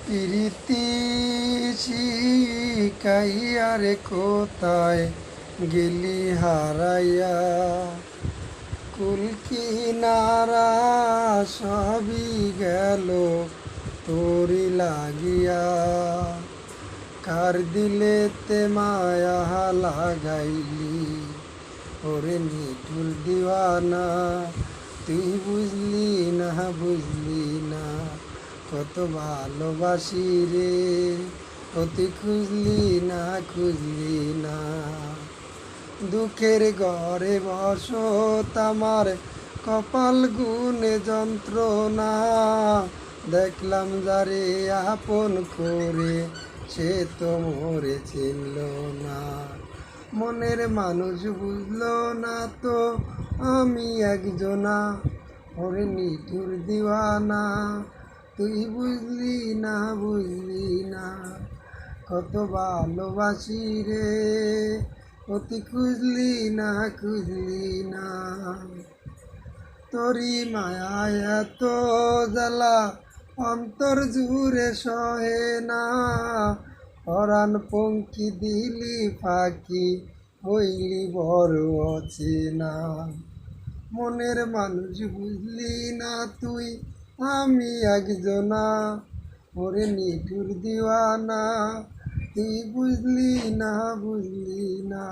প্রীতি শিখাইয়া রে কোথায় গেলি হারাইয়া, কুল কিনারা সবই গেল তোরি লাগিয়া। কার দিলেতে মায়া লাগাইলি ওরে নিঠুর দিওয়ানা, তুই বুঝলি না বুঝলি না কত ভালোবাসি রে, ও তুই খুঁজলি না খুঁজলি না। দুঃখের ঘরে বসত আমার কপাল গুনে যন্ত্রণা, দেখলাম যারে আপন করে সে তো মোরে চিনল না। মনের মানুষ বুঝলো না তো আমি একজনা, ওরে নিঠুর দিওয়ানা, তুই বুঝলি না বুঝলি না কত ভালোবাসি রে, অতি খুঁজলি না খুঁজলি না। তোরি মায়ায় এত জ্বালা অন্তর জুড়ে সহে না, পরাণ পঙ্কি দিলি ফাঁকি হইলি বড় অচেনা। মনের মানুষ বুঝলি না তুই আমি একজনা, ওরে নিঠুর দিওয়ানা, তুই বুঝলি না বুঝলি না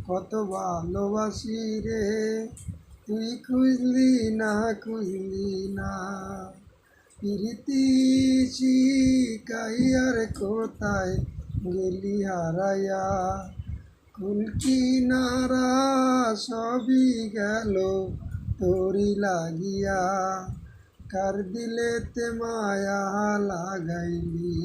কত ভালোবাসি রে, তুই খুঁজলি না খুঁজলি না। প্রীতি শিখাইয়ার কোথায় গেলি হারাইয়া, কুল কিনারা সবই গেল তোরি লাগিয়া। কার দিলেতে মায়া লাগাইলি।